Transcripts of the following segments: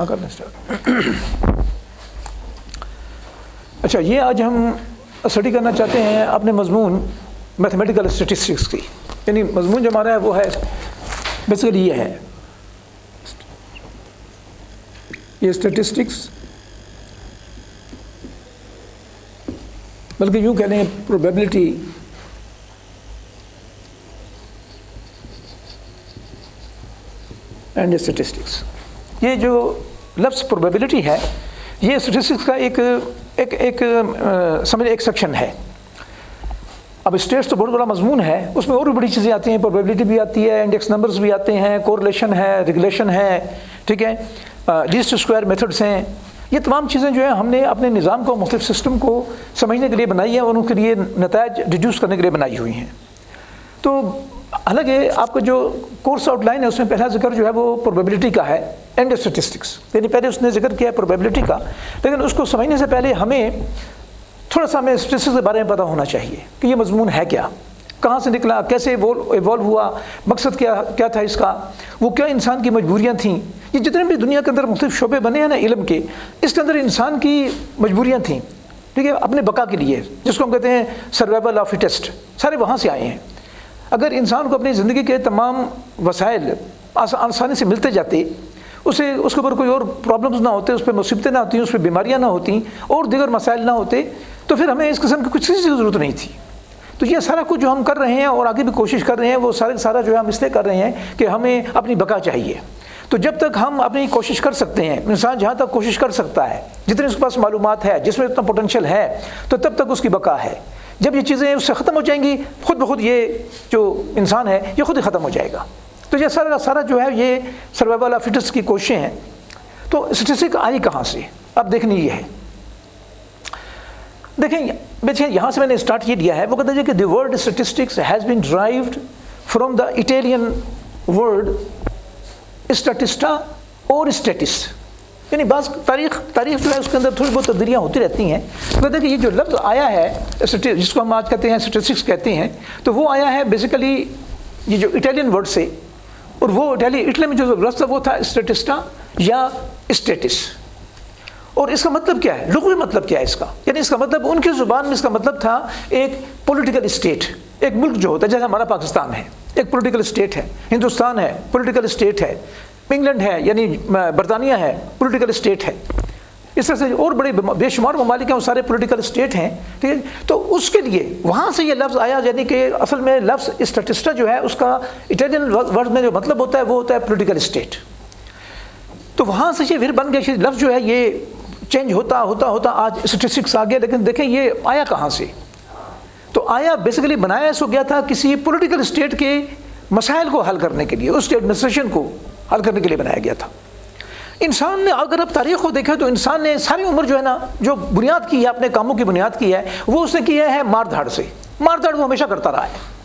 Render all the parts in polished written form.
کرنا اسٹارٹ۔ اچھا، یہ آج ہم اسٹڈی کرنا چاہتے ہیں اپنے مضمون میتھمیٹیکل اسٹیٹسٹکس کی، یعنی مضمون جو ہمارا ہے وہ ہے بیسیکلی یہ ہے، یہ اسٹیٹسٹکس، بلکہ یوں کہہ لیں پروبیبلٹی اینڈ اسٹیٹسٹکس۔ یہ جو لفظ پروبیبلٹی ہے یہ اسٹیٹسٹکس کا ایک سمجھ ایک سیکشن ہے۔ اب اسٹیٹس تو بہت بڑا مضمون ہے، اس میں اور بھی بڑی چیزیں آتی ہیں، پروبیبلٹی بھی آتی ہے، انڈیکس نمبرز بھی آتے ہیں، کورلیشن ہے، ریگولیشن ہے، ٹھیک ہے، لیسٹ اسکوائر میتھڈس ہیں۔ یہ تمام چیزیں جو ہیں ہم نے اپنے نظام کو، مختلف سسٹم کو سمجھنے کے لیے بنائی ہیں اور ان کے لیے نتائج ڈیڈیوس کرنے کے لیے بنائی ہوئی ہیں۔ تو حالانکہ آپ کا جو کورس آؤٹ لائن ہے اس میں پہلا ذکر جو ہے وہ پروبیبلٹی کا ہے اینڈ اسٹیٹسٹکس، یعنی پہلے اس نے ذکر کیا ہے پروبیبلٹی کا، لیکن اس کو سمجھنے سے پہلے ہمیں تھوڑا سا ہمیں اسٹیٹسٹکس کے بارے میں پتہ ہونا چاہیے کہ یہ مضمون ہے کیا، کہاں سے نکلا، کیسے ایوالو ہوا، مقصد کیا تھا اس کا، وہ کیا انسان کی مجبوریاں تھیں۔ یہ جتنے بھی دنیا کے اندر مختلف شعبے بنے ہیں نا علم کے، اس کے اندر انسان کی مجبوریاں تھیں، ٹھیک ہے، اپنے بقا کے لیے، جس کو ہم کہتے ہیں سروائیول آف فٹسٹ، سارے وہاں سے آئے ہیں۔ اگر انسان کو اپنی زندگی کے تمام وسائل آسانی سے ملتے جاتے، اس کے اوپر کوئی اور پرابلمز نہ ہوتے، اس پہ مصیبتیں نہ ہوتی، اس پہ بیماریاں نہ ہوتیں اور دیگر مسائل نہ ہوتے، تو پھر ہمیں اس قسم کی کچھ چیز کی ضرورت نہیں تھی۔ تو یہ سارا کچھ جو ہم کر رہے ہیں اور آگے بھی کوشش کر رہے ہیں وہ سارا جو ہے ہم اس لیے کر رہے ہیں کہ ہمیں اپنی بقا چاہیے۔ تو جب تک ہم اپنی کوشش کر سکتے ہیں، انسان جہاں تک کوشش کر سکتا ہے، جتنے اس کے پاس معلومات ہے، جس میں اتنا پوٹینشیل ہے، تو تب تک اس کی بقا ہے۔ جب یہ چیزیں اس سے ختم ہو جائیں گی، خود بخود یہ جو انسان ہے یہ خود ہی ختم ہو جائے گا۔ تو یہ سارا جو ہے یہ سروائیول آف فٹسٹ کی کوششیں ہیں۔ تو اسٹیٹسٹک آئی کہاں سے؟ اب دیکھنی یہ ہے، دیکھیں یہاں سے میں نے اسٹارٹ یہ دیا ہے، وہ کہتے ہیں کہ the word statistics has been derived from the Italian word statista اور اسٹیٹس، یعنی بعض تاریخ جو ہے اس کے اندر تھوڑی بہت تبدیلیاں ہوتی رہتی ہیں۔ کہتے ہیں کہ یہ جو لفظ آیا ہے جس کو ہم آج کہتے ہیں اسٹیٹسٹکس کہتے ہیں، تو وہ آیا ہے بیسیکلی یہ جو اٹیلین ورڈ سے، اور وہ اٹلی میں جو لفظ وہ تھا اسٹیٹسٹا یا اسٹیٹس۔ اور اس کا مطلب کیا ہے، لغوی مطلب کیا ہے اس کا، یعنی اس کا مطلب ان کی زبان میں اس کا مطلب تھا ایک پولیٹیکل اسٹیٹ، ایک ملک جو ہوتا ہے، جیسے ہمارا پاکستان ہے ایک پولیٹیکل اسٹیٹ ہے، ہندوستان ہے پولیٹیکل اسٹیٹ ہے، انگلینڈ ہے یعنی برطانیہ ہے پولیٹیکل اسٹیٹ ہے، اس طرح سے اور بڑے بے شمار ممالک ہیں وہ سارے پولیٹیکل اسٹیٹ ہیں، ٹھیک ہے۔ تو اس کے لیے وہاں سے یہ لفظ آیا، یعنی کہ اصل میں لفظ اسٹیٹسٹا جو ہے اس کا اٹیلین ورڈ میں جو مطلب ہوتا ہے وہ ہوتا ہے پولیٹیکل اسٹیٹ۔ تو وہاں سے یہ پھر بن گیا لفظ جو ہے یہ چینج ہوتا آج اسٹیٹسٹکس آ گیا۔ لیکن دیکھیں یہ آیا کہاں سے؟ تو آیا بیسیکلی بنایا اس کو گیا تھا کسی پولیٹیکل اسٹیٹ کے مسائل کو حل کرنے کے لیے، اس کے ایڈمنسٹریشن کو حل کرنے کے لیے بنایا گیا تھا۔ انسان نے اگر اب تاریخ کو دیکھیں تو انسان نے ساری عمر جو ہے نا جو بنیاد کی ہے، اپنے کاموں کی بنیاد کی ہے، وہ اس نے کیا ہے مار دھاڑ سے۔ مار دھاڑ وہ ہمیشہ کرتا رہا ہے،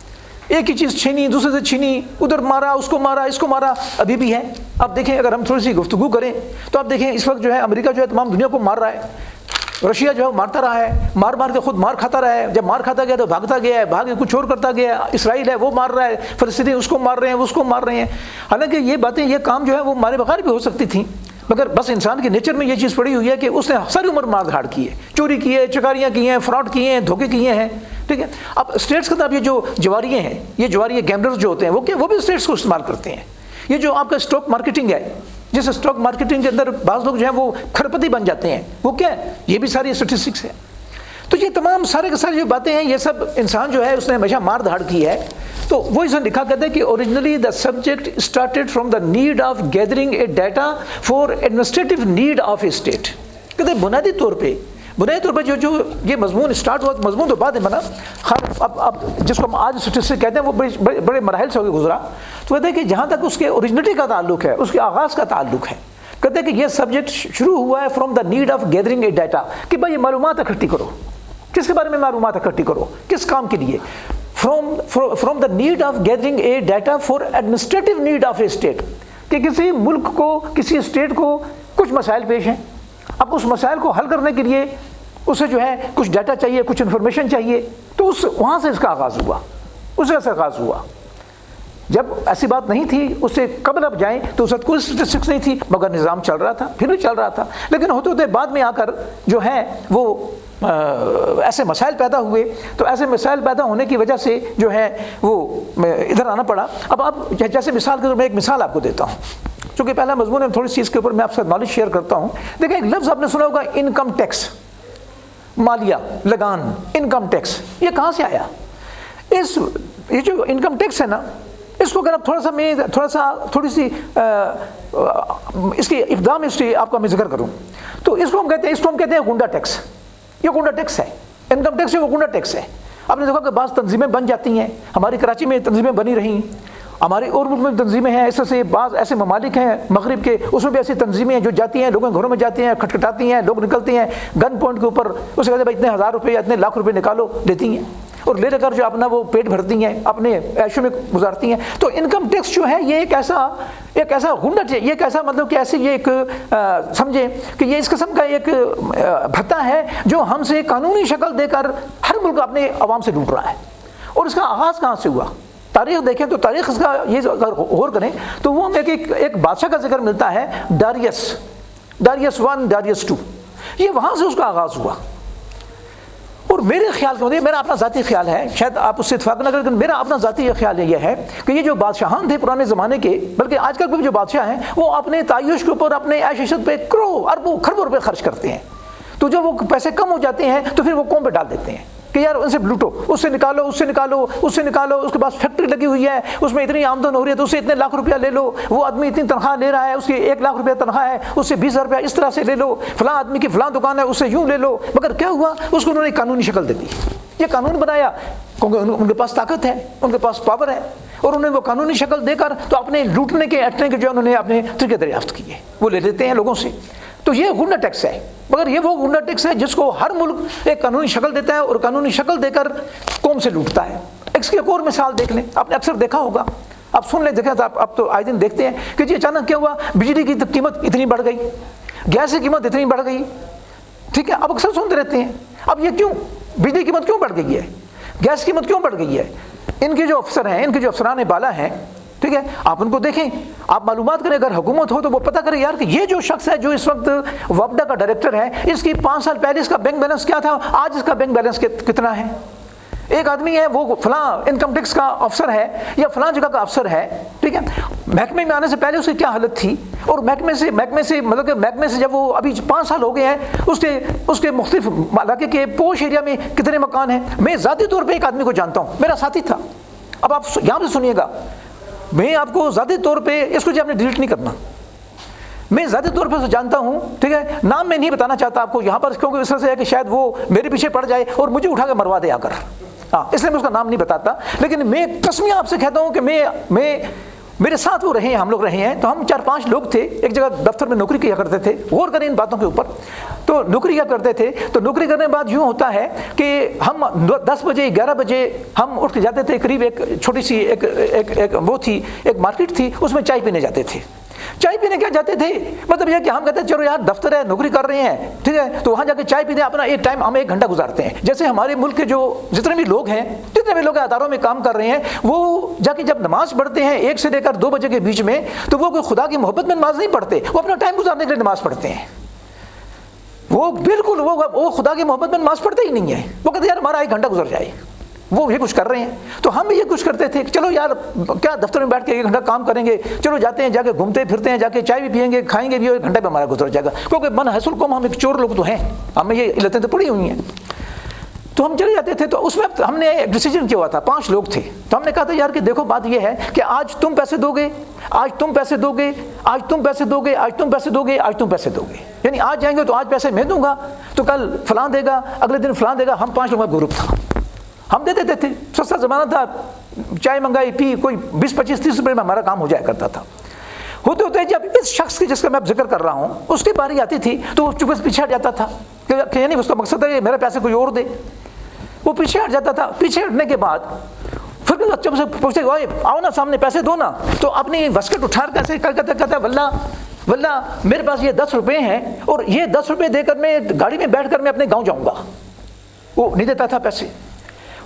ایک ہی چیز چھینی، دوسرے سے چھینی، ادھر مارا، اس کو مارا، ابھی بھی ہے۔ اب دیکھیں اگر ہم تھوڑی سی گفتگو کریں تو اب دیکھیں اس وقت جو ہے امریکہ جو ہے تمام دنیا کو مار رہا ہے، رشیا جو ہے مارتا رہا ہے، مار کے خود مار کھاتا رہا ہے، جب مار کھاتا گیا تو بھاگتا گیا ہے، بھاگ کے کچھ اور کرتا گیا، اسرائیل ہے وہ مار رہا ہے، فلسطینی اس کو مار رہے ہیں، اس کو مار رہے ہیں۔ حالانکہ یہ باتیں، یہ کام جو ہے وہ مارے بغیر بھی ہو سکتی تھیں، مگر بس انسان کے نیچر میں یہ چیز پڑی ہوئی ہے کہ اس نے ساری عمر مار دھاڑ کی ہے، چوری کی ہے، چکاریاں کی ہیں، فراڈ کیے ہیں، دھوکے کیے ہیں، ٹھیک ہے۔ اب اسٹیٹس کے اندر یہ جو جواریے ہیں، یہ جواریے گیمبلرز جو ہوتے ہیں وہ بھی اسٹیٹس کو استعمال کرتے ہیں۔ یہ جو آپ کا اسٹاک مارکیٹنگ ہے، جس اسٹاک مارکیٹنگ کے اندر بعض لوگ جو ہیں وہ کھرپتی بن جاتے ہیں، وہ کیا ہے، یہ بھی ساری اسٹیٹسٹکس ہے۔ تو یہ تمام سارے کے سارے جو باتیں ہیں یہ سب انسان جو ہے اس نے ہمیشہ مار دھاڑ کی ہے۔ تو وہ اس نے لکھا کہتے ہیں کہ originally the subject started from the need of gathering a data for administrative need of a state. کہتے ہیں بنیادی طور پہ جو یہ مضمون اسٹارٹ ہوا، مضمون تو بعد میں بنا، اب جس کو ہم آج اسٹیٹسٹکس کہتے ہیں وہ بڑے مراحل سے ہو کے گزرا۔ تو کہتے ہیں کہ جہاں تک اس کے اوریجنلٹی کا تعلق ہے، اس کے آغاز کا تعلق ہے، کہتے ہیں کہ یہ سبجیکٹ شروع ہوا ہے from the need of gathering a data, کہ بھائی یہ معلومات اکٹھی کرو، کس کے بارے میں معلومات اکٹھی کرو، کس کام کے لیے، from the need of gathering a data for administrative need of a state, کہ کسی ملک کو، کسی اسٹیٹ کو کچھ مسائل پیش ہیں، اب اس مسائل کو حل کرنے کے لیے اسے جو ہے کچھ ڈیٹا چاہیے، کچھ انفارمیشن چاہیے، تو وہاں سے اس کا آغاز ہوا، اس سے آغاز ہوا۔ جب ایسی بات نہیں تھی، اس سے قبل اب جائیں تو اس وقت کوئی اسٹیٹسٹکس نہیں تھی، مگر نظام چل رہا تھا، پھر بھی چل رہا تھا. لیکن ہوتے ہوتے بعد میں آ کر جو ہے وہ ایسے مسائل پیدا ہوئے، تو ایسے مسائل پیدا ہونے کی وجہ سے جو ہے وہ ادھر آنا پڑا. اب آپ جیسے مثال کے طور میں ایک مثال آپ کو دیتا ہوں، چونکہ پہلا مضمون ہے تھوڑی سی اس کے اوپر میں آپ سے نالج شیئر کرتا ہوں. دیکھیں ایک لفظ آپ نے سنا ہوگا انکم ٹیکس، مالیہ، لگان، انکم ٹیکس. یہ کہاں سے آیا؟ یہ جو انکم ٹیکس ہے نا، اس کو اگر آپ تھوڑی سی اس کی اقدام ہسٹری آپ کا میں ذکر کروں تو اس کو ہم کہتے ہیں گنڈا ٹیکس. یہ گنڈا ٹیکس ہے، انکم ٹیکس ہے، وہ گنڈا ٹیکس ہے. آپ نے دیکھا کہ بعض تنظیمیں بن جاتی ہیں، ہماری کراچی میں تنظیمیں بنی رہیں، ہمارے اور ملک میں تنظیمیں ہیں، ایسے سے بعض ایسے ممالک ہیں مغرب کے، اس میں بھی ایسی تنظیمیں ہیں جو جاتی ہیں، لوگوں کے گھروں میں جاتی ہیں، کھٹکھٹاتی ہیں، لوگ نکلتے ہیں گن پوائنٹ کے اوپر، اسے کہتے ہیں بھائی اتنے 1000 روپے یا اتنے لاکھ روپے نکالو، دیتی ہیں اور لے کر جو اپنا وہ پیٹ بھرتی ہیں، اپنے عیشوں میں گزارتی ہیں. تو انکم ٹیکس جو ہے یہ ایک ایسا غنڈ ہے، یہ ایک ایسا مطلب کہ ایسی یہ ایک سمجھیں کہ یہ اس قسم کا ایک بھتہ ہے جو ہم سے قانونی شکل دے کر ہر ملک اپنے عوام سے لوٹ رہا ہے. اور اس کا آغاز کہاں سے ہوا؟ تاریخ دیکھیں تو تاریخ اس کا یہ اگر غور کریں تو وہ ہمیں ایک بادشاہ کا ذکر ملتا ہے، ڈاریس 1، ڈاریس 2. یہ وہاں سے اس کا آغاز ہوا. اور میرے خیال کے میرا اپنا ذاتی خیال ہے، شاید آپ اس سے اتفاق نہ کریں، لیکن میرا اپنا ذاتی خیال یہ ہے کہ یہ جو بادشاہان تھے پرانے زمانے کے، بلکہ آج کل کے جو بادشاہ ہیں، وہ اپنے تعیش کے اوپر، اپنے عیش عشرت پہ کروڑوں اربوں خربوں روپے خرچ کرتے ہیں. تو جب وہ پیسے کم ہو جاتے ہیں تو پھر وہ قوم پہ ڈال دیتے ہیں کہ یار ان سے لوٹو، اس سے نکالو، اس سے نکالو، اس سے نکالو. اس کے پاس فیکٹری لگی ہوئی ہے، اس میں اتنی آمدن ہو رہی ہے تو اس سے اتنے لاکھ روپیہ لے لو. وہ آدمی اتنی تنخواہ لے رہا ہے، اس کی 1 لاکھ روپیہ تنخواہ ہے، اس سے 20,000 روپیہ اس طرح سے لے لو. فلاں آدمی کی فلاں دکان ہے، اس سے یوں لے لو. مگر کیا ہوا؟ اس کو انہوں نے قانونی شکل دے دی. یہ قانون بنایا کیونکہ ان کے پاس طاقت ہے، ان کے پاس پاور ہے، اور انہوں نے وہ قانونی شکل دے کر تو اپنے لوٹنے کے اٹنے کے جو انہوں نے اپنے طریقے دریافت کیے، وہ لے لیتے ہیں لوگوں سے. تو یہ گنڈا ٹیکس ہے. مگر یہ وہ گنڈا ٹیکس ہے جس کو ہر ملک ایک قانونی شکل دیتا ہے اور قانونی شکل دے کر قوم سے لوٹتا ہے. اس کی ایک اور مثال دیکھ لیں، آپ نے اکثر دیکھا ہوگا، آپ سن لیں، دیکھیں آپ تو آئے دن دیکھتے ہیں کہ جی اچانک کیا ہوا، بجلی کی قیمت اتنی بڑھ گئی، گیس کی قیمت اتنی بڑھ گئی. ٹھیک ہے، آپ اکثر سنتے رہتے ہیں. اب یہ کیوں؟ بجلی کی قیمت کیوں بڑھ گئی ہے؟ گیس کی قیمت کیوں بڑھ گئی ہے؟ ان کے جو افسر ہیں، ان کے جو افسران بالا ہیں، ٹھیک ہے، آپ ان کو دیکھیں، آپ معلومات کریں. اگر حکومت ہو تو وہ پتہ کریں یار کہ یہ جو شخص ہے جو اس وقت وابڈا کا ڈائریکٹر ہے، اس کی 5 سال پہلے اس کا بینک بیلنس کیا تھا، آج اس کا بینک بیلنس کتنا ہے. ایک آدمی ہے وہ فلاں انکم ٹیکس کا افسر ہے یا فلاں جگہ کا افسر ہے، ٹھیک ہے، محکمے میں آنے سے پہلے اس کی کیا حالت تھی، اور محکمے سے مطلب کہ محکمے سے جب وہ ابھی 5 سال ہو گئے ہیں، اس کے مختلف علاقے کے پوش ایریا میں کتنے مکان ہیں. میں ذاتی طور پہ ایک آدمی کو جانتا ہوں، میرا ساتھی تھا. اب آپ یہاں سے سنیے گا، میں آپ کو ذاتی طور پہ اس کو آپ نے ڈیلیٹ نہیں کرنا، میں ذاتی طور پہ جانتا ہوں، ٹھیک ہے. نام میں نہیں بتانا چاہتا آپ کو یہاں پر، کیونکہ اس طرح سے ہے کہ شاید وہ میرے پیچھے پڑ جائے اور مجھے اٹھا کے مروا دے آ کر. اس لیے میں اس کا نام نہیں بتاتا. لیکن میں قسمیہ آپ سے کہتا ہوں کہ میں میرے ساتھ وہ رہے ہیں، ہم لوگ رہے ہیں. تو ہم 4-5 لوگ تھے، ایک جگہ دفتر میں نوکری کیا کرتے تھے. غور کریں ان باتوں کے اوپر. تو نوکری کیا کرتے تھے، تو نوکری کرنے کے بعد یوں ہوتا ہے کہ ہم 10 بجے 11 بجے ہم اٹھ کے جاتے تھے. قریب ایک چھوٹی سی ایک مارکیٹ تھی، اس میں چائے پینے جاتے تھے. چائے پینے کیا جاتے تھے، مطلب یہ کہ ہم کہتے ہیں چلو یار دفتر ہے، نوکری کر رہے ہیں، ٹھیک ہے، تو وہاں جا کے چائے پیتے ہیں. اپنا ایک ٹائم ہم 1 گھنٹہ گزارتے ہیں. جیسے ہمارے ملک کے جو جتنے بھی لوگ ہیں، جتنے بھی لوگ اداروں میں کام کر رہے ہیں، وہ جا کے جب نماز پڑھتے ہیں 1 سے لے کر 2 بجے کے بیچ میں، تو وہ کوئی خدا کی محبت میں نماز نہیں پڑھتے، وہ اپنا ٹائم گزارنے کے لیے نماز پڑھتے ہیں. وہ بالکل وہ خدا کی محبت میں نماز پڑھتے ہی نہیں ہے. وہ کہتے ہیں یار ہمارا 1 گھنٹہ گزر جائے. وہ یہ کچھ کر رہے ہیں تو ہم بھی یہ کچھ کرتے تھے کہ چلو یار کیا دفتر میں بیٹھ کے 1 گھنٹہ کام کریں گے، چلو جاتے ہیں، جا کے گھومتے پھرتے ہیں، جا کے چائے بھی پیئیں گے، کھائیں گے بھی، 1 گھنٹہ پہ ہمارا گزر جائے گا. کیونکہ من حیث القوم ہم ایک چور لوگ تو ہیں، ہمیں یہ علتیں تو پڑی ہوئی ہیں. تو ہم چلے جاتے تھے. تو اس وقت ہم نے ایک ڈیسیجن کیا ہوا تھا، 5 لوگ تھے. تو ہم نے کہا تھا یار کہ دیکھو بات یہ ہے کہ آج تم پیسے دو گے، آج تم پیسے دو گے، آج تم پیسے دو گے، آج تم پیسے دو گے، آج تم پیسے دو گے. یعنی آج جائیں گے تو آج پیسے میں دوں گا، تو کل فلاں دے گا، اگلے دن فلاں دے گا. ہم 5 لوگوں کا گروپ تھا، ہم دے دیتے تھے. سستا زمانہ تھا، چائے منگائی پی، کوئی 20-25-30 روپئے میں ہمارا کام ہو جایا کرتا تھا. ہوتے ہوتے جب اس شخص کی جس کا میں ذکر کر رہا ہوں اس کی باری آتی تھی تو وہ چپے سے پیچھے ہٹ جاتا تھا کہ یعنی اس کا مقصد ہے کہ میرے پیسے کوئی اور دے. وہ پیچھے ہٹ جاتا تھا. پیچھے ہٹنے کے بعد پھر جب سے پوچھتے آؤ نا سامنے پیسے دو نا، تو اپنی وسکٹ اٹھا کر ایسے کہتا واللہ میرے پاس یہ 10 روپے ہیں اور یہ 10 روپے دے کر میں گاڑی میں بیٹھ کر میں اپنے گاؤں جاؤں گا. وہ نہیں دیتا تھا پیسے.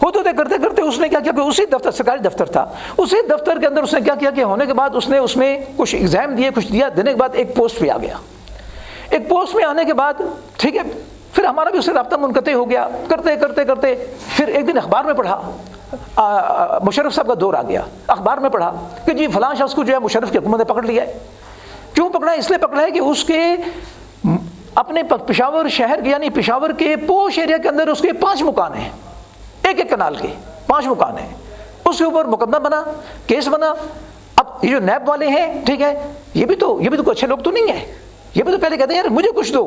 ہوتے کرتے کرتے اس نے کیا کیا کہ اسی دفتر، سرکاری دفتر تھا، اسی دفتر کے اندر اس نے کیا کیا کہ ہونے کے بعد اس نے اس میں کچھ ایگزام دیے، کچھ دیا، دینے کے بعد ایک پوسٹ پہ آ گیا۔ ایک پوسٹ میں آنے کے بعد ٹھیک ہے، پھر ہمارا بھی اس سے رابطہ منقطع ہو گیا، کرتے کرتے کرتے پھر ایک دن اخبار میں پڑھا، مشرف صاحب کا دور آ گیا، اخبار میں پڑھا کہ جی فلاں شخص کو جو ہے مشرف کی حکومت نے پکڑ لیا ہے۔ کیوں پکڑا ہے؟ اس لیے پکڑا ہے کہ اس کے اپنے پشاور شہر کے، یعنی پشاور کے پوش ایریا کے اندر اس کے 5 مکان ہیں، ایک کنال کے 5 مکان ہیں، اس کے اوپر مقدمہ بنا، کیس بنا۔ اب یہ جو نیب والے ہیں ٹھیک ہے، یہ بھی تو کوئی اچھے لوگ تو نہیں ہیں، یہ بھی تو پہلے کہتے ہیں یار مجھے کچھ دو۔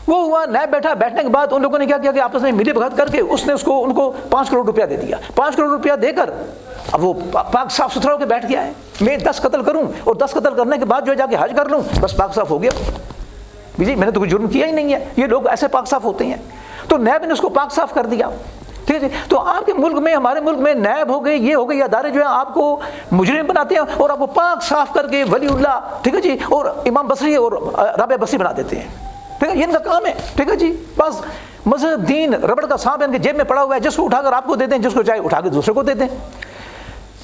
وہ ہوا نیب بیٹھا، بیٹھنے کے بعد ان لوگوں نے کیا کیا کہ آپس میں ملی بھگت کر کے اس نے ان کو 5 کروڑ روپیہ دے دیا۔ 5 کروڑ روپیہ دے کر اب وہ پاک صاف ستھرا ہو کے بیٹھ گیا ہے، میں 10 قتل کروں اور 10 قتل کرنے کے بعد جو ہے جا کے حج کر لوں، بس پاک صاف ہو گیا جی، میں نے تو کوئی جرم کیا ہی نہیں ہے۔ یہ لوگ ایسے پاک صاف ہوتے ہیں، تو نیب نے اس کو پاک صاف کر دیا۔ ٹھیک ہے، تو آپ کے ملک میں، ہمارے ملک میں نیب ہو گئے، یہ ہو گئی ادارے جو ہے آپ کو مجرم بناتے ہیں اور آپ کو پاک صاف کر کے ولی اللہ ٹھیک ہے جی اور امام بصری اور رابعہ بصری بنا دیتے ہیں۔ ٹھیک ہے، یہ ان کا کام ہے۔ ٹھیک ہے جی، بس مذہب دین ربڑ کا سانپ ان کے جیب میں پڑا ہوا ہے، جس کو اٹھا کر آپ کو دے دیں، جس کو چاہے اٹھا کے دوسرے کو دے دیں۔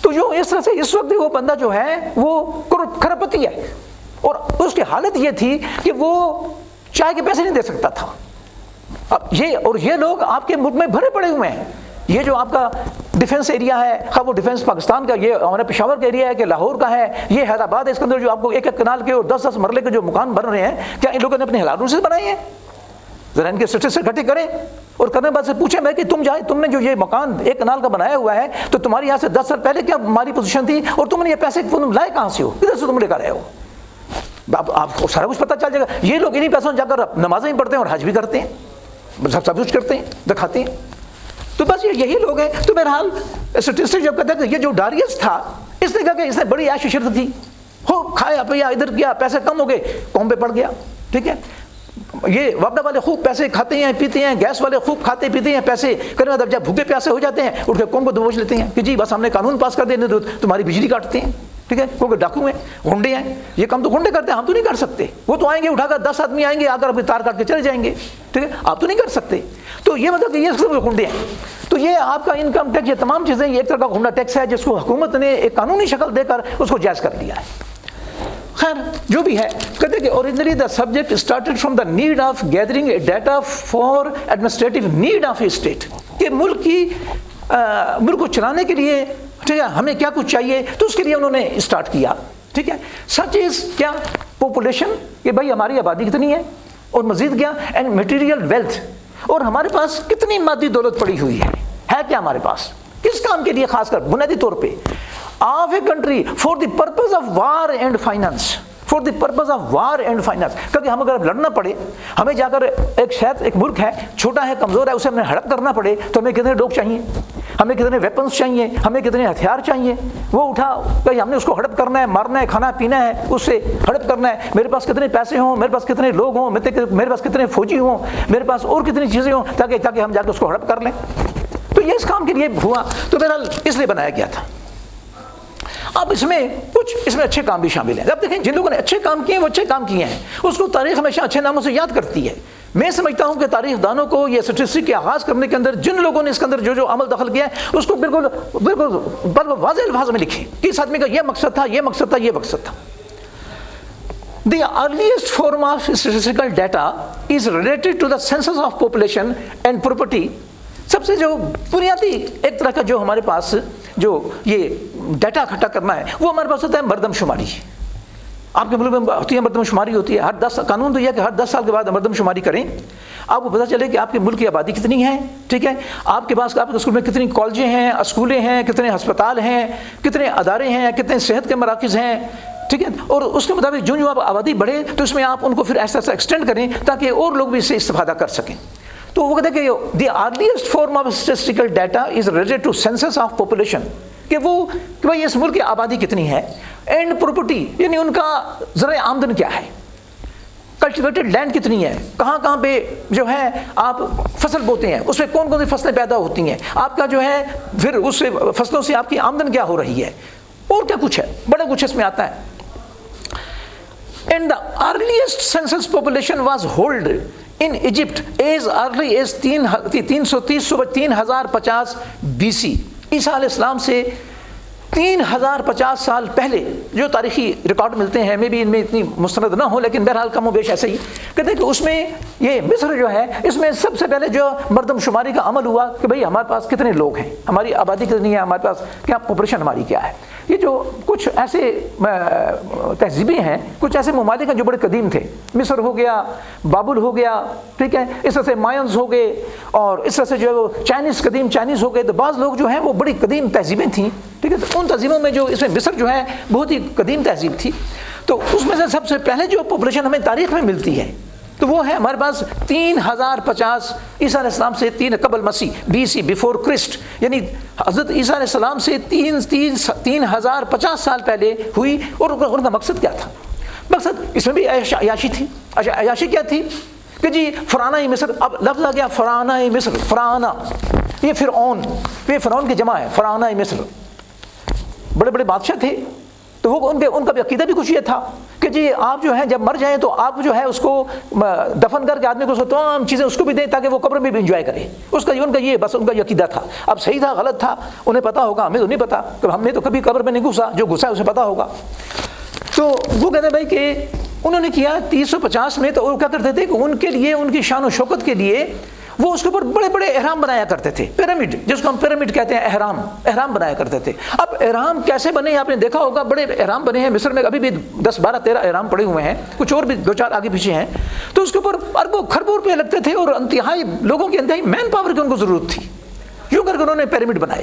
تو جو اس طرح سے اس وقت وہ بندہ جو ہے وہ کروڑپتی ہے، اور اس کی حالت یہ تھی کہ وہ چائے کے پیسے نہیں دے سکتا تھا۔ اب یہ لوگ آپ کے ملک میں بھرے پڑے ہوئے ہیں۔ یہ جو آپ کا ڈیفنس ایریا ہے، خواہ وہ ڈیفنس پاکستان کا، یہ ہمارے پشاور کا ایریا ہے کہ لاہور کا ہے، یہ حیدرآباد ہے، اس کے اندر جو آپ کو ایک کنال کے اور 10 مرلے کے جو مکان بن رہے ہیں، کیا ان لوگوں نے اپنے حلالوں سے بنائے ہیں؟ ذرا ان کے اسٹیٹسٹکس اکٹھے کریں اور کرنے کے بعد سے پوچھیں بھائی کہ تم نے جو یہ مکان 1 کنال کا بنایا ہوا ہے تو تمہاری یہاں سے 10 سال پہلے کیا ہماری پوزیشن تھی، اور تم نے یہ پیسے تم لائے کہاں سے ہو، کدھر سے تم لے کر آئے ہو؟ آپ کو سارا کچھ پتہ چل جائے گا۔ یہ لوگ انہیں پیسوں جا کر نمازیں بھی پڑھتے ہیں اور حج بھی کرتے ہیں، سب کچھ کرتے ہیں، دکھاتے ہیں۔ تو بس یہی لوگ ہیں۔ تو بہرحال اسٹیٹسٹک جب کہتے ہیں کہ یہ جو ڈاریس تھا، اس نے کہا کہ اس نے بڑی عیش عشرت تھی، ہو کھایا پیا، ادھر کیا، پیسے کم ہو گئے، قوم پہ پڑ گیا۔ ٹھیک ہے، یہ وابڈا والے خوب پیسے کھاتے ہیں پیتے ہیں، گیس والے خوب کھاتے پیتے ہیں پیسے، کرنے بعد جب بھوکے پیاسے ہو جاتے ہیں اٹھ کے قوم کو دبوچ لیتے ہیں کہ جی بس ہم نے قانون پاس کر دیا تو تمہاری بجلی کاٹتے ہیں۔ ٹھیک ہے، کیونکہ ڈاکو ہیں، گنڈے ہیں، یہ کام تو گنڈے کرتے ہیں، ہم تو نہیں کر سکتے۔ وہ تو آئیں گے اٹھا کر 10 آدمی آئیں گے، آ کر اپنی تار کاٹ کے چلے جائیں گے۔ ٹھیک ہے، آپ تو نہیں کر سکتے۔ تو یہ مطلب کہ یہ سب گنڈے ہیں۔ تو یہ آپ کا انکم ٹیکس، یہ تمام چیزیں یہ ایک طرح کا گنڈا ٹیکس ہے جس کو حکومت نے ایک قانونی شکل دے کر اس کو جائز کر دیا ہے۔ خیر جو بھی ہے، کہتے کہ originally the subject started from the need of gathering data for administrative need of a state, کہ ملک کو چلانے کے لیے ٹھیک ہے ہمیں کیا کچھ چاہیے، تو اس کے لیے انہوں نے اسٹارٹ کیا۔ ٹھیک ہے، سچ از کیا پاپولیشن، کہ بھائی ہماری آبادی کتنی ہے، اور مزید کیا اینڈ مٹیریل ویلتھ، اور ہمارے پاس کتنی مادی دولت پڑی ہوئی ہے کیا ہمارے پاس، کس کام کے لیے، خاص کر بنیادی طور پہ of a country for the purpose of war and finance, for the purpose of war and finance, کیونکہ ہم اگر لڑنا پڑے، ہمیں جا کر ایک ملک ہے چھوٹا ہے کمزور ہے اسے ہمیں ہڑپ کرنا پڑے، تو ہمیں کتنے لوگ چاہیے، ہمیں کتنے ویپنس چاہیے، ہمیں کتنے ہتھیار چاہیے، وہ اٹھا کہ ہم نے اس کو ہڑپ کرنا ہے، مارنا ہے، کھانا پینا ہے، اس سے ہڑپ کرنا ہے، میرے پاس کتنے پیسے ہوں، میرے پاس کتنے لوگ ہوں، میرے پاس کتنے فوجی ہوں، میرے پاس اور کتنی چیزیں ہوں تاکہ ہم جا کے اس کو ہڑپ کر لیں۔ تو یہ اس کام کے لیے ہوا، تو بہرحال اس لیے بنایا گیا تھا۔ اب اس میں اچھے کام بھی شامل ہیں۔ اب دیکھیں جن لوگوں نے اچھے کام کیے ہیں وہ اچھے کام کیے ہیں، اس کو تاریخ ہمیشہ اچھے ناموں سے یاد کرتی ہے۔ میں سمجھتا ہوں کہ تاریخ دانوں کو یہ اسٹیٹسٹک کے آغاز کرنے کے اندر جن لوگوں نے اس کے اندر جو عمل دخل کیا ہے اس کو بالکل واضح الفاظ میں لکھیں کہ اس آدمی کا یہ مقصد تھا، یہ مقصد تھا، یہ مقصد تھا۔ The earliest form of statistical data is related to the census of population and property۔ سب سے جو بنیادی ایک طرح کا جو ہمارے پاس جو یہ ڈیٹا اکٹھا کرنا ہے وہ ہمارے پاس ہوتا ہے مردم شماری۔ آپ کے ملک میں ہوتی ہے مردم شماری ہوتی ہے، ہر 10 قانون تو یہ ہے کہ ہر 10 سال کے بعد مردم شماری کریں، آپ کو پتہ چلے کہ آپ کے ملک کی آبادی کتنی ہے۔ ٹھیک ہے، آپ کے پاس آپ کے اسکول میں کتنی کالجیں ہیں، اسکولیں ہیں، کتنے ہسپتال ہیں، کتنے ادارے ہیں، کتنے صحت کے مراکز ہیں۔ ٹھیک ہے، اور اس کے مطابق جو آپ آبادی بڑھے تو اس میں آپ ان کو پھر ایسا ایکسٹینڈ کریں تاکہ اور لوگ بھی اس سے استفادہ کر سکیں۔ تو وہ کہتے ہیں کہ the earliest form of statistical data is related to census of population, کہ بھائی اس ملک کی آبادی کتنی ہے، اینڈ پراپرٹی یعنی ان کا ذرائع آمدن کیا ہے، کلٹیویٹڈ لینڈ کتنی ہے، کہاں کہاں پہ جو ہے آپ فصل بوتے ہیں، اس میں کون کون سی فصلیں پیدا ہوتی ہیں، آپ کا جو ہے پھر اس فصلوں سے آپ کی آمدن کیا ہو رہی ہے، اور کیا کچھ ہے، بڑا کچھ اس میں آتا ہے۔ And the earliest census population was held in Egypt as early as 3050 BC. عیسیٰ علیہ السلام سے 3050 سال پہلے جو تاریخی ریکارڈ ملتے ہیں، میں بھی ان میں اتنی مستند نہ ہوں، لیکن بہرحال کم و بیش ایسے ہی کہتے ہیں کہ اس میں یہ مصر جو ہے، اس میں سب سے پہلے جو مردم شماری کا عمل ہوا کہ بھئی ہمارے پاس کتنے لوگ ہیں، ہماری آبادی کتنی ہے، ہمارے پاس کیا پاپولیشن ہماری کیا ہے. یہ جو کچھ ایسے تہذیبیں ہیں، کچھ ایسے ممالک ہیں جو بڑے قدیم تھے، مصر ہو گیا، بابل ہو گیا، ٹھیک ہے، اس طرح سے مائنز ہو گئے، اور اس طرح سے جو ہے وہ چائنیز، قدیم چائنیز ہو گئے. تو بعض لوگ جو ہیں وہ بڑی قدیم تہذیبیں تھیں، ٹھیک ہے. تو ان تہذیبوں میں جو اس میں مصر جو ہے بہت ہی قدیم تہذیب تھی. تو اس میں سے سب سے پہلے جو پاپولیشن ہمیں تاریخ میں ملتی ہے تو وہ ہے ہمارے پاس 3050 عیسیٰ علیہ السلام سے 3 قبل مسیح BC بفور کرسٹ، یعنی حضرت عیسیٰ علیہ السلام سے 3050 سال پہلے ہوئی. اور ان کا مقصد کیا تھا؟ مقصد اس میں بھی عیاشی تھی. عیاشی کیا تھی کہ جی فرعونہ مصر، اب لفظ آ گیا فرعونہ مصر. فرعونہ یہ فرعون، یہ فرعون کی جمع ہے، فرعونہ مصر. بڑے بڑے بادشاہ تھے، تو وہ ان کا بھی عقیدہ بھی کچھ یہ تھا کہ جی آپ جو ہے جب مر جائیں تو آپ جو ہے اس کو دفن کر کے آدمی کو اس کو تمام چیزیں اس کو بھی دیں تاکہ وہ قبر میں بھی انجوائے کرے. ان کا یہ بس ان کا یہ عقیدہ تھا. اب صحیح تھا غلط تھا انہیں پتا ہوگا، ہمیں تو نہیں پتا، ہم نے تو کبھی قبر میں نہیں گھسا، جو گھسا ہے اسے پتا ہوگا. تو وہ کہتے ہیں بھائی کہ انہوں نے کیا 350 میں، تو وہ کیا کرتے تھے کہ ان کے لیے، ان کی شان و شوکت کے لیے وہ اس کے اوپر بڑے بڑے احرام بنایا کرتے تھے، پیرامڈ، جس کو ہم پیرامڈ کہتے ہیں، احرام بنایا کرتے تھے. اب احرام کیسے بنے آپ نے دیکھا ہوگا، بڑے احرام بنے ہیں مصر میں، ابھی بھی 10 12 13 احرام پڑے ہوئے ہیں، کچھ اور بھی 2 4 آگے پیچھے ہیں. تو اس کے اوپر اربوں خربوں روپے لگتے تھے، اور انتہائی لوگوں کی انتہائی مین پاور کی ان کو ضرورت تھی. یوں کر کے انہوں نے پیرامڈ بنائے.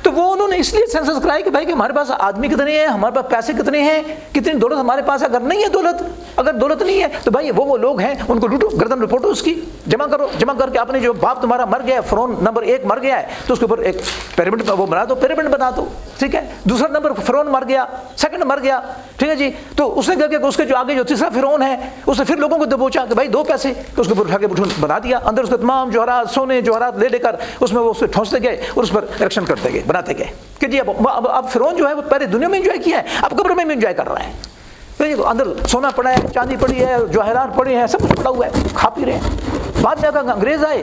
تو وہ انہوں نے اس لیے سینسس کرایا کہ بھائی کہ ہمارے پاس آدمی کتنے ہیں، ہمارے پاس پیسے کتنے ہیں، کتنی دولت ہمارے پاس ہے. اگر نہیں ہے دولت، اگر دولت نہیں ہے تو بھائی وہ لوگ ہیں، ان کو لوٹو، گردن رپورٹو اس کی جمع کرو، جمع کر کے اپنے جو باپ تمہارا مر گیا ہے، فرعون نمبر 1 مر گیا ہے، تو اس کے اوپر ایک پیرامڈ وہ بنا دو، پیرامڈ بنا دو، ٹھیک ہے. دوسرا نمبر فرعون مر گیا، سیکنڈ مر گیا، ٹھیک ہے جی. تو اس نے کر کے اس کے جو آگے جو تیسرا فرعون ہے اس نے پھر لوگوں کو دبوچا کہ بھائی 2 پیسے، اس کے اوپر اٹھا کے بنا دیا، اندر اس کے تمام جوہرات، سونے جوہرات لے کر اس میں وہ اس پہ ٹھونستے گئے اور اس پر ایکشن کرتے گئے، بناتے گئے کہ جی اب فرعون جو ہے وہ پہلے دنیا میں انجوائے کیا ہے، اب قبر میں بھی انجوائے کر رہا ہے. اندر سونا پڑا ہے، چاندی پڑی ہے، جواہرات پڑے ہیں، سب کچھ پڑا ہوا ہے، کھا پی رہے ہیں. بعد میں اگر انگریز آئے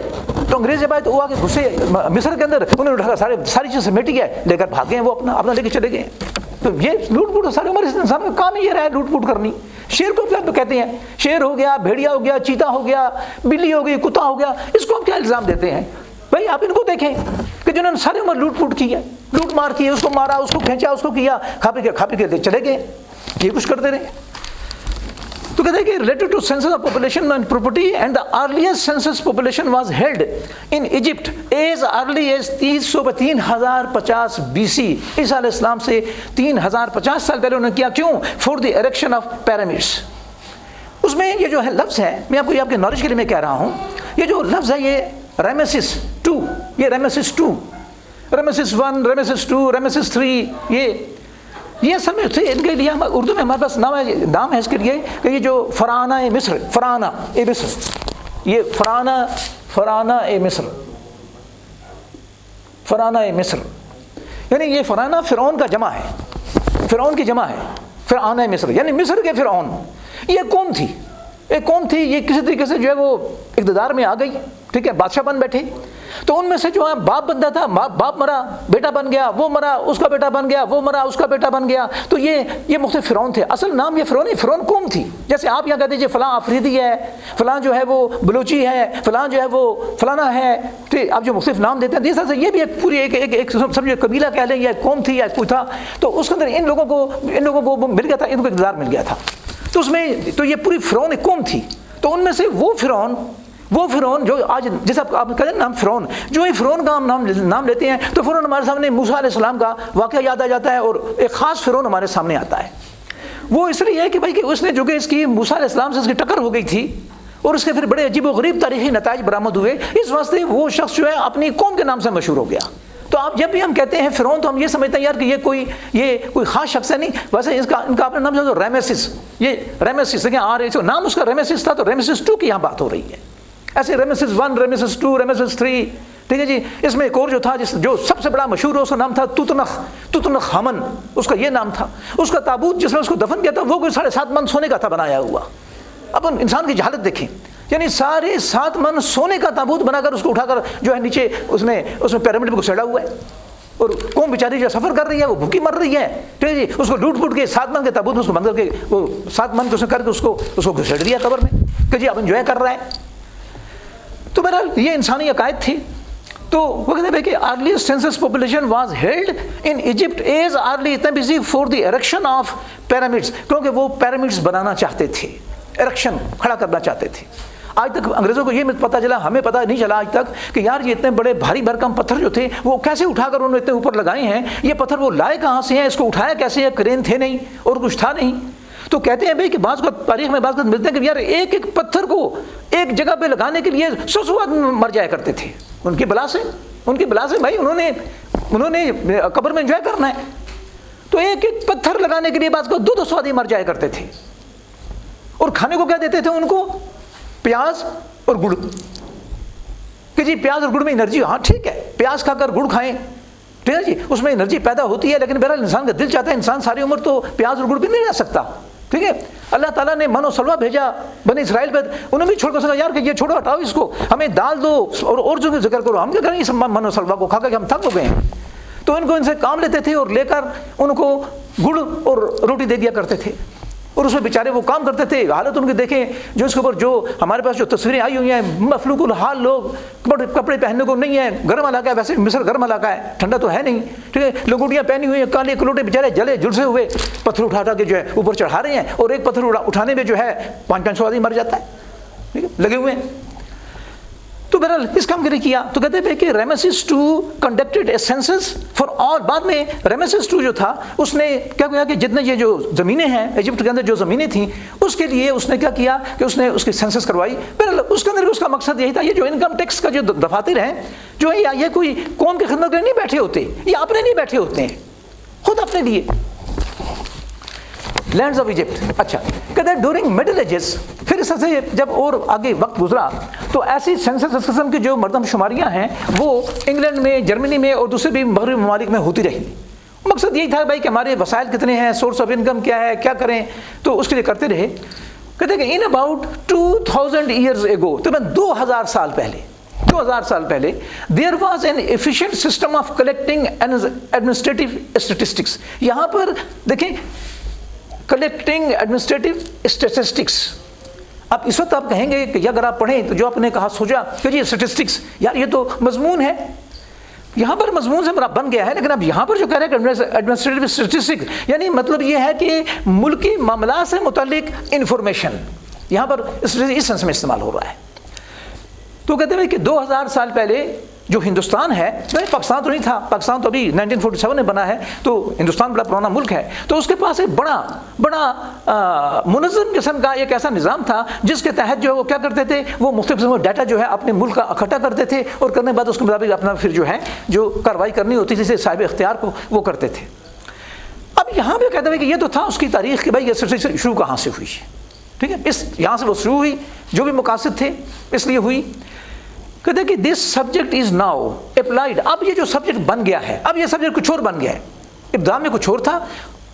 تو انگریز جب آئے تو وہ آ کے گھسے مصر کے اندر، انہوں نے ساری چیز سمیٹ گیا، لے کر بھاگے ہیں، وہ اپنا لے کے چلے گئے. تو یہ لوٹ پوٹ ساری عمر اس انسان کا کام ہی یہ رہا ہے، لوٹ پوٹ کرنی. شیر کو کیا کہتے ہیں، شیر ہو گیا، بھیڑیا ہو گیا، چیتا ہو گیا، بلی ہو گئی، کتا ہو گیا، اس کو ہم کیا الزام دیتے ہیں؟ بھائی آپ ان کو دیکھیں کہ جنہوں نے ساری عمر لوٹ پوٹ کی ہے، لوٹ مار کی ہے، اس کو مارا، اس کو کھینچا، اس کو کیا، کھا پی کے چلے گئے، یہ کچھ کرتے رہے. تو کہتے ہیں کہ related to census of population and property and the earliest census population was held in Egypt as early as 3050 BC. عیسیٰ علیہ السلام سے 3050 سال پہلے انہوں نے کیا. کیوں؟ For the erection of pyramids. اس میں یہ جو ہے لفظ ہے، میں آپ کو یہ آپ کے نالج کے لیے میں کہہ رہا ہوں، یہ جو لفظ ہے یہ رمیسس 2، یہ رمیسس 2، رمیسس 1، رمیسس 2، رمیسس 3، یہ اصل میں ان کے لیے اردو میں ہمارے پاس نام ہے اس کے لیے کہ یہ جو فرعونہ مصر، فرعونہ مصر، یہ فرعونہ مصر، فرعونہ مصر، یعنی یہ فرعونہ فرعون کا جمع ہے، فرعون کی جمع ہے، فرعونہ مصر یعنی مصر کے فرعون. یہ قوم تھی، ایک قوم تھی، یہ کسی طریقے سے جو ہے وہ اقتدار میں آ گئی، ٹھیک ہے، بادشاہ بن بیٹھے. تو ان میں سے جو ہے باپ بنتا تھا، باپ مرا، بیٹا بن گیا، وہ مرا، اس کا بیٹا بن گیا، وہ مرا، اس کا بیٹا بن گیا. تو یہ مختلف فرعون تھے. اصل نام یہ فرعون قوم تھی. جیسے آپ یہاں کہتے ہیں فلاں آفریدی ہے، فلاں جو ہے وہ بلوچی ہے، فلاں جو ہے وہ فلانا ہے، ٹھیک. آپ جو مختلف نام دیتے ہیں، جس طرح سے یہ بھی ایک پوری ایک سمجھے قبیلہ کہہ لیں، یا قوم تھی یا کوئی تھا. تو اس کے اندر ان لوگوں کو مل گیا تھا، ان کو اقتدار مل گیا تھا. تو اس میں تو یہ پوری فرعون ایک قوم تھی. تو ان میں سے وہ فرعون جو آج جیسے آپ کہتے ہیں نام فرعون، جو یہ فرعون کا ہم نام لیتے ہیں تو فوراً ہمارے سامنے موسیٰ علیہ السلام کا واقعہ یاد آ جاتا ہے، اور ایک خاص فرعون ہمارے سامنے آتا ہے. وہ اس لیے ہے کہ بھائی کہ اس نے جو کہ اس کی موسیٰ علیہ السلام سے اس کی ٹکر ہو گئی تھی، اور اس کے پھر بڑے عجیب و غریب تاریخی نتائج برآمد ہوئے. اس واسطے وہ شخص جو ہے اپنی قوم کے نام سے مشہور ہو گیا. تو آپ جب بھی ہم کہتے ہیں فرعون تو ہم یہ سمجھتے ہیں یار کہ یہ کوئی خاص شخص ہے. نہیں، ویسے ان کا اپنا نام جو ریمیسس، یہ ریمیسس دیکھیں نام اس کا ریمیسس تھا، تو ریمیسس 2 کی یہاں بات ہو رہی ہے. ایسے ریمیسس 1، ریمیسس 2، ریمیسس 3، ٹھیک ہے جی. اس میں ایک اور جو تھا جو سب سے بڑا مشہور ہے، اس کا نام تھا توتنخ آمن، اس کا یہ نام تھا. اس کا تابوت جس میں اس کو دفن کیا تھا وہ کوئی 7.5 من سونے کا تھا بنایا ہوا. اب انسان کی جہالت دیکھیں، یعنی 7.5 من سونے کا تابوت بنا کر اس کو اٹھا کر جو ہے نیچے اس میں پیرامڈ میں گھسیڑا ہوا ہے، اور قوم بیچاری جو سفر کر رہی ہے وہ بھوکی مر رہی ہے. ٹھیک ہے جی. اس کو لوٹ پوٹ کے 7 من کے تابوت میں اس کو بند کر کے وہ 7 من کو کر کے اس کو گھسیڑ دیا قبر میں کہ جی اب انجوائے کر رہا ہے. تو بہرحال یہ انسانی عقائد تھی. تو وہ کہتے ہیں کہ earliest census population was held in Egypt as early تبیزی for the erection of pyramids, کیونکہ وہ پیرامڈس بنانا چاہتے تھے، ایرکشن کھڑا کرنا چاہتے تھے. آج تک انگریزوں کو یہ پتہ چلا، ہمیں پتہ نہیں چلا آج تک کہ یار یہ اتنے بڑے بھاری بھرکم پتھر جو تھے وہ کیسے اٹھا کر انہوں نے اتنے اوپر لگائے ہیں. یہ پتھر وہ لائے کہاں سے ہیں، اس کو اٹھایا کیسے ہے، کرین تھے نہیں اور کچھ تھا نہیں. تو کہتے ہیں بھائی کہ بعض کو تاریخ میں بعض کو ملتے ہیں کہ یار ایک ایک پتھر کو ایک جگہ پہ لگانے کے لیے 100 آدمی مر جایا کرتے تھے ان کی بلا سے بھائی انہوں نے قبر میں انجوائے کرنا ہے. تو ایک ایک پتھر لگانے کے لیے بعض کو 200 آدمی مر جایا کرتے تھے. اور کھانے کو کیا دیتے تھے ان کو؟ پیاز اور گڑ، کہ جی پیاز اور گڑ میں انرجی. ہاں ٹھیک ہے، پیاز کھا کر گڑ کھائیں، ٹھیک ہے جی، اس میں انرجی پیدا ہوتی ہے، لیکن بہرحال انسان کا دل چاہتا ہے انسان ساری عمر تو پیاز اور گڑ بھی نہیں رہ سکتا. ٹھیک ہے. اللہ تعالیٰ نے من و سلوہ بھیجا بنی اسرائیل پہ، انہوں نے بھی چھوڑ کر سکا یار کہ یہ چھوڑو ہٹاؤ اس کو، ہمیں دال دو اور جو ذکر کرو. ہم کیا کریں اس من و سلوہ کو کھا کر کہ ہم تھک ہو گئے ہیں. تو ان سے کام لیتے تھے اور لے کر ان کو گڑ اور روٹی دے دیا کرتے تھے، اور اس میں بیچارے وہ کام کرتے تھے. حالت ان کی دیکھیں جو اس کے اوپر جو ہمارے پاس جو تصویریں آئی ہوئی ہیں، مفلوق الحال لوگ، کپڑے پہننے کو نہیں ہے، گرم علاقہ ہے، ویسے مصر گرم علاقہ ہے، ٹھنڈا تو ہے نہیں. ٹھیک ہے. لنگوٹیاں پہنی ہوئی ہیں، کالے کلوٹے بیچارے جلے جھلسے ہوئے پتھر اٹھا کے جو ہے اوپر چڑھا رہے ہیں، اور ایک پتھر اٹھانے میں جو ہے 500 آدمی مر جاتا ہے. ٹھیک ہے، لگے ہوئے ہیں. تو بہرحال اس کام کے لیے کیا. تو کہتے ہیں کہ رامسیس II conducted a census for all. بعد میں رامسیس II جو تھا اس نے کیا کیا کہ جتنے یہ جو زمینیں ہیں ایجپٹ کے اندر جو زمینیں تھیں اس کے لیے اس نے کیا کیا کہ اس نے اس کی سینسس کروائی. بہرحال اس کے اندر اس کا مقصد یہی تھا، یہ جو انکم ٹیکس کا جو دفاتر ہیں جو ہے یہ کوئی قوم کی خدمت کے لیے نہیں بیٹھے ہوتے، یہ اپنے نہیں بیٹھے ہوتے ہیں، خود اپنے لیے. Lands of Egypt. اچھا کہتے ہیں ڈورنگ مڈل ایجز، پھر اس سے جب اور آگے وقت گزرا تو ایسی سینسس قسم کی جو مردم شماریاں ہیں وہ انگلینڈ میں، جرمنی میں اور دوسرے بھی مغربی ممالک میں ہوتی رہی. مقصد یہی تھا بھائی کہ ہمارے وسائل کتنے ہیں، سورس آف انکم کیا ہے، کیا کریں، تو اس کے لیے کرتے رہے. کہتے ہیں کہ ان اباؤٹ 2000 ایئرز ایگو، تقریباً 2000 سال پہلے there was an efficient system of collecting administrative statistics. یہاں پر دیکھیں کلیکٹنگ ایڈمنسٹریٹو اسٹیٹسٹکس. اب اس وقت آپ کہیں گے کہ اگر آپ پڑھیں تو جو آپ نے کہا سوچا کہ جی اسٹیٹسٹکس یار یہ تو مضمون ہے، یہاں پر مضمون سے بن گیا ہے، لیکن اب یہاں پر جو کہہ رہے ہیں کہ ایڈمنسٹریٹو اسٹیٹسٹکس یعنی مطلب یہ ہے کہ ملکی معاملات سے متعلق انفارمیشن، یہاں پر اس سینس میں استعمال ہو رہا ہے. تو کہتے ہیں کہ 2000 سال پہلے جو ہندوستان ہے، پاکستان تو نہیں تھا، پاکستان تو ابھی 1947 میں بنا ہے، تو ہندوستان بڑا پرانا ملک ہے، تو اس کے پاس ایک بڑا منظم قسم کا ایک ایسا نظام تھا جس کے تحت جو ہے وہ کیا کرتے تھے، وہ مختلف قسم کا ڈیٹا جو ہے اپنے ملک کا اکٹھا کرتے تھے، اور کرنے کے بعد اس کے مطابق اپنا پھر جو ہے جو کارروائی کرنی ہوتی تھی صاحب اختیار کو وہ کرتے تھے. اب یہاں پہ کہتے ہیں کہ یہ تو تھا اس کی تاریخ کہ بھائی یہ شروع کہاں سے ہوئی. ٹھیک ہے، یہاں سے وہ شروع ہوئی، جو بھی مقاصد تھے اس لیے ہوئی. کہتے ہیں کہ this subject is now applied. اب یہ جو سبجیکٹ بن گیا ہے، اب یہ سبجیکٹ کچھ اور بن گیا ہے. ابتدا میں کچھ اور تھا،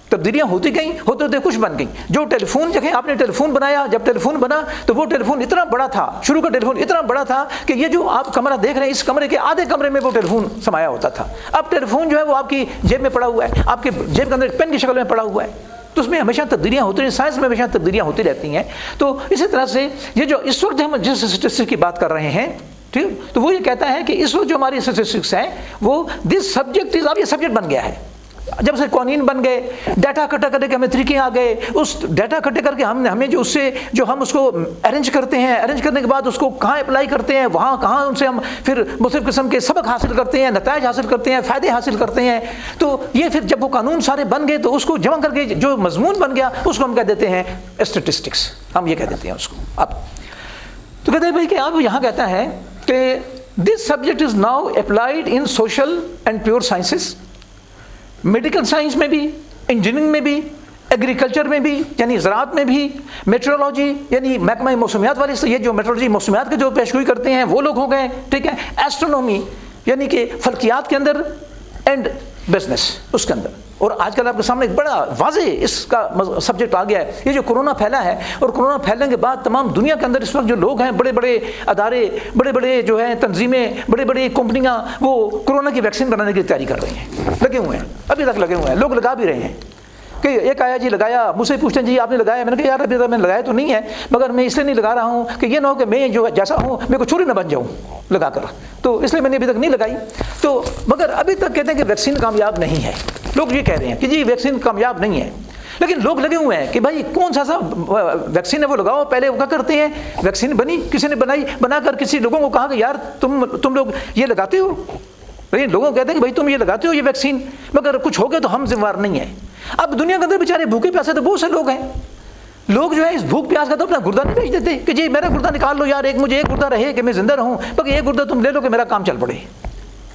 تبدیلیاں ہوتی گئیں، ہوتے ہوتے کچھ بن گئیں. جو ٹیلی فون دیکھیں آپ نے ٹیلی فون بنایا، جب ٹیلی فون بنا تو وہ ٹیلی فون اتنا بڑا تھا، شروع کا ٹیلی فون اتنا بڑا تھا کہ یہ جو آپ کمرہ دیکھ رہے ہیں اس کمرے کے آدھے کمرے میں وہ ٹیلی فون سمایا ہوتا تھا. اب ٹیلی فون جو ہے وہ آپ کی جیب میں پڑا ہوا ہے، آپ کے جیب کے اندر ایک پین کی شکل میں پڑا ہوا ہے. تو اس میں ہمیشہ تبدیلیاں ہوتی ہیں، سائنس میں ہمیشہ تبدیلیاں ہوتی رہتی ہیں. تو اسی طرح سے یہ جو اس وقت ہم جس اسٹیٹسٹکس کی بات کر رہے ہیں، ٹھیک، تو وہ یہ کہتا ہے کہ اس وقت جو ہماری اسٹیٹسٹکس ہیں وہ دس سبجیکٹ از، اب یہ سبجیکٹ بن گیا ہے. جب سے قوانین بن گئے، ڈیٹا اکٹھا کرنے کے ہمیں طریقے آ گئے، اس ڈیٹا اکٹھے کر کے ہمیں جو اس سے جو ہم اس کو ارینج کرتے ہیں، ارینج کرنے کے بعد اس کو کہاں اپلائی کرتے ہیں، وہاں کہاں ان سے ہم پھر مختلف قسم کے سبق حاصل کرتے ہیں، نتائج حاصل کرتے ہیں، فائدے حاصل کرتے ہیں. تو یہ پھر جب وہ قانون سارے بن گئے تو اس کو جمع کر کے جو مضمون بن گیا اس کو ہم کہہ دیتے ہیں اسٹیٹسٹکس، ہم یہ کہہ دیتے ہیں اس کو. اب تو کہتے ہیں بھائی کہ اب یہاں کہتا ہے کہ this subject is now applied in social and pure sciences. Medical science میں بھی، انجینئرنگ میں بھی، ایگریکلچر میں بھی یعنی زراعت میں بھی، میٹرولوجی یعنی محکمہ موسمیات والے، یہ جو میٹرولوجی موسمیات کے جو پیشگوئی کرتے ہیں وہ لوگ ہو گئے، ٹھیک ہے. ایسٹرونومی یعنی کہ فلکیات کے اندر، اینڈ بزنس اس کے اندر. اور آج کل آپ کے سامنے ایک بڑا واضح اس کا سبجیکٹ آ گیا ہے، یہ جو کورونا پھیلا ہے، اور کورونا پھیلنے کے بعد تمام دنیا کے اندر اس وقت جو لوگ ہیں، بڑے بڑے ادارے، بڑے بڑے جو ہیں تنظیمیں، بڑے بڑے کمپنیاں، وہ کورونا کی ویکسین بنانے کی تیاری کر رہی ہیں، لگے ہوئے ہیں، ابھی تک لگے ہوئے ہیں، لوگ لگا بھی رہے ہیں. کہ ایک آیا جی لگایا، مجھ سے پوچھتے ہیں جی آپ نے لگایا؟ میں نے کہا یار ابھی تک میں نے لگایا تو نہیں ہے، مگر میں اس لیے نہیں لگا رہا ہوں کہ یہ نہ ہو کہ میں جو جیسا ہوں میں کو چوری نہ بن جاؤں لگا کر، تو اس لیے میں نے ابھی تک نہیں لگائی. تو مگر ابھی تک کہتے ہیں کہ ویکسین کامیاب نہیں ہے، لوگ یہ کہہ رہے ہیں کہ جی ویکسین کامیاب نہیں ہے، لیکن لوگ لگے ہوئے ہیں کہ بھائی کون سا ویکسین ہے وہ لگاؤ. پہلے وہ کیا کرتے ہیں، ویکسین بنی، کسی نے بنا کر کسی لوگوں کو کہا کہ یار تم لوگ یہ لگاتے ہو، لیکن لوگوں کہتے ہیں کہ بھائی تم یہ لگاتے ہو یہ ویکسین، مگر کچھ ہو گیا تو ہم ذمہ دار نہیں ہیں. اب دنیا کے اندر بیچارے بھوکے پیاسے تو بہت سے لوگ ہیں، لوگ جو ہے اس بھوک پیاس کا تو اپنا گردہ نہیں بیچ دیتے کہ جی میرا گردہ نکال لو یار، مجھے ایک گردہ رہے کہ میں زندہ رہوں، مگر ایک گردہ تم لے لو کہ میرا کام چل پڑے.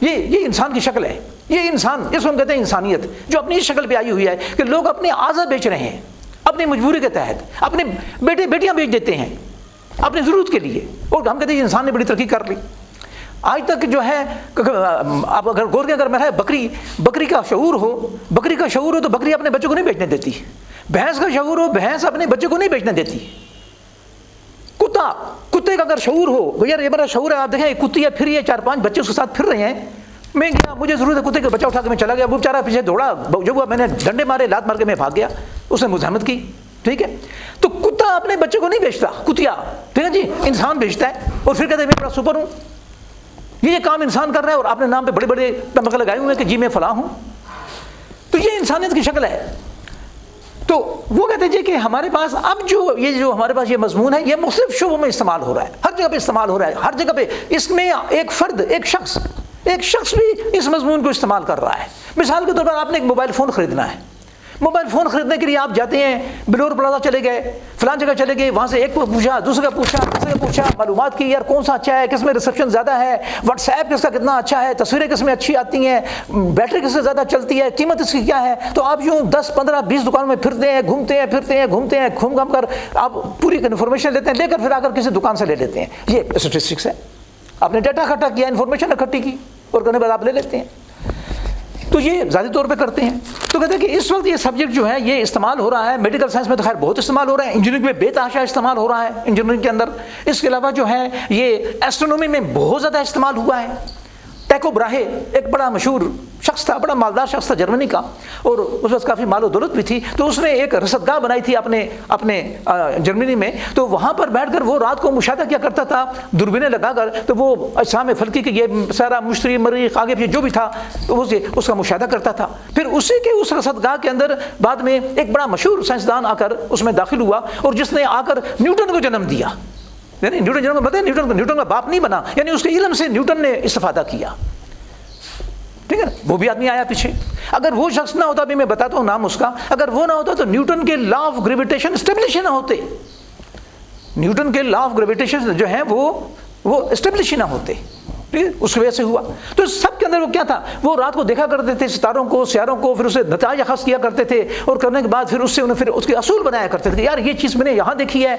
یہ انسان کی شکل ہے، یہ انسان، اس کو ہم کہتے ہیں انسانیت، جو اپنی شکل پہ آئی ہوئی ہے کہ لوگ اپنے اعضا بیچ رہے ہیں اپنی مجبوری کے تحت، اپنے بیٹے بیٹیاں بیچ دیتے ہیں اپنی ضرورت کے لیے، اور ہم کہتے ہیں انسان نے بڑی ترقی کر لی. آج تک جو ہے آپ اگر غور کریں، اگر میں بکری کا شعور ہو تو بکری اپنے بچوں کو نہیں بیچنے دیتی. بھینس کا شعور ہو، بھینس اپنے بچوں کو نہیں بیچنے دیتی. کتے کا اگر شعور ہو، یار یہ میرا شعور ہے، آپ دیکھیں کتی ہے پھر یہ 4-5 بچے اس کے ساتھ پھر رہے ہیں، میں گیا مجھے ضرورت ہے کتے کا بچہ اٹھا کے میں چلا گیا، وہ بیچارہ پیچھے دوڑا، جو ہوا میں نے ڈنڈے مارے، لات مار کے میں بھاگ گیا، اس نے مزاحمت کی. ٹھیک ہے، تو کتا اپنے بچے کو نہیں بیچتا، کتیا ٹھیک ہے جی انسان بیچتا ہے، اور پھر کہتے ہیں میں بڑا سپر ہوں. یہ کام انسان کر رہا ہے اور اپنے نام پہ بڑے بڑے تمغے لگائے ہوئے ہیں کہ جی میں فلاں ہوں. تو یہ انسانیت کی شکل ہے. تو وہ کہتے ہیں کہ ہمارے پاس اب جو ہمارے پاس یہ مضمون ہے، یہ مختلف شعبوں میں استعمال ہو رہا ہے، ہر جگہ پہ استعمال ہو رہا ہے، ہر جگہ پہ اس میں ایک فرد، ایک شخص بھی اس مضمون کو استعمال کر رہا ہے. مثال کے طور پر آپ نے ایک موبائل فون خریدنا ہے، موبائل فون خریدنے کے لیے آپ جاتے ہیں، بلور پلازا چلے گئے، فلان جگہ چلے گئے، وہاں سے ایک کو پوچھا، دوسرے کا پوچھا، تیسرے کا پوچھا، معلومات کی یار کون سا اچھا ہے، کس میں ریسپشن زیادہ ہے، واٹس ایپ کس کا کتنا اچھا ہے، تصویریں کس میں اچھی آتی ہیں، بیٹری کس سے زیادہ چلتی ہے، قیمت اس کی کیا ہے. تو آپ یوں 10 15 20 دکانوں میں پھرتے ہیں، گھومتے ہیں، گھوم گھام کر آپ پوری انفارمیشن لیتے ہیں، لے کر پھر آ کر کسی دکان سے لے لیتے ہیں. یہ اسٹیٹسٹکس ہے، آپ نے ڈیٹا اکٹھا کیا، انفارمیشن اکٹھی کی، اور کرنے کے بعد آپ لے لیتے ہیں. تو یہ ذاتی طور پہ کرتے ہیں. تو کہتے ہیں کہ اس وقت یہ سبجیکٹ جو ہے یہ استعمال ہو رہا ہے، میڈیکل سائنس میں تو خیر بہت استعمال ہو رہا ہے، انجینئرنگ میں بے تحاشا استعمال ہو رہا ہے، انجینئرنگ کے اندر. اس کے علاوہ جو ہے یہ ایسٹرونومی میں بہت زیادہ استعمال ہوا ہے. ٹیکو براہے ایک بڑا مشہور شخص تھا، بڑا مالدار شخص تھا جرمنی کا، اور اس وقت کافی مال و دولت بھی تھی. تو اس نے ایک رصدگاہ بنائی تھی اپنے جرمنی میں. تو وہاں پر بیٹھ کر وہ رات کو مشاہدہ کیا کرتا تھا دوربینیں لگا کر. تو وہ اجسام فلکی کے یہ سارا مشتری مریخ آگے پیچھے جو بھی تھا تو اس کا مشاہدہ کرتا تھا. پھر اسی کے اس رصدگاہ کے اندر بعد میں ایک بڑا مشہور سائنسدان آ کر اس میں داخل ہوا، اور جس نے آ کر نیوٹن کو جنم دیا. یعنی نیوٹن کا باپ نہیں بنا، یعنی اس کے علم سے نیوٹن نے استفادہ کیا. ٹھیک ہے نا، وہ بھی آدمی آیا پیچھے. اگر وہ شخص نہ ہوتا، بھی میں بتاتا ہوں نام اس کا، اگر وہ نہ ہوتا تو نیوٹن کے لا آف گریویٹیشن اسٹیبلش نہ ہوتے. نیوٹن کے لا آف گریویٹیشن جو ہیں وہ اسٹیبلش نہ ہوتے. اس کی وجہ سے ہوا. تو سب کے اندر وہ کیا تھا، وہ رات کو دیکھا کرتے تھے ستاروں کو، سیاروں کو، پھر اسے نتائج اخذ کیا کرتے تھے، اور کرنے کے بعد پھر اس سے انہیں پھر اس کے اصول بنایا کرتے تھے کہ یار یہ چیز میں نے یہاں دیکھی ہے،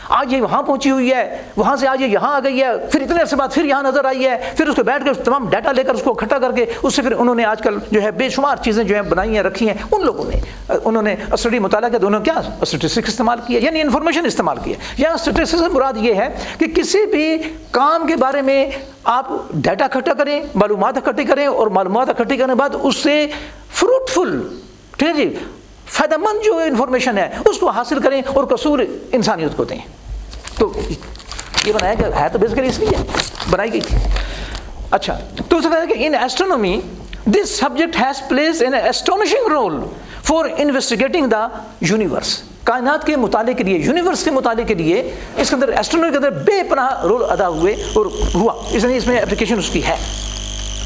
آج یہ وہاں پہنچی ہوئی ہے، وہاں سے آج یہ یہاں آ گئی ہے، پھر اتنے عرصے بعد پھر یہاں نظر آئی ہے. پھر اس کو بیٹھ کر تمام ڈیٹا لے کر اس کو اکٹھا کر کے اس سے پھر انہوں نے آج کل جو ہے بے شمار چیزیں جو ہیں بنائی ہیں، رکھی ہیں. ان لوگوں نے انہوں نے اسٹڈی مطالعہ کیا، انہوں نے کیا اسٹیٹسٹکس استعمال کیا، یعنی انفارمیشن استعمال کیا. یہاں اسٹیٹسٹکس سے مراد یہ ہے کہ کسی بھی کام کے بارے میں آپ ڈیٹا اکٹھا کریں، معلومات اکٹھی کریں، اور معلومات اکٹھی کرنے کے بعد اس سے فروٹفل، ٹھیک ہے جی، فائدہ مند جو انفارمیشن ہے اس کو حاصل کریں اور قصور انسانیت کو دیں. تو یہ بنایا گیا ہے، تو بیسیکلی اس لیے بنائی گئی تھی. اچھا، تو اسے کہا کہ in astronomy this subject has plays an astonishing role for investigating the universe. کائنات کے مطالعے کے لیے، یونیورس کے مطالعے کے لیے اس کے اندر ایسٹرونومی کے اندر بے پناہ رول ادا ہوئے اور ہوا، اس میں اپلیکیشن اس کی ہے.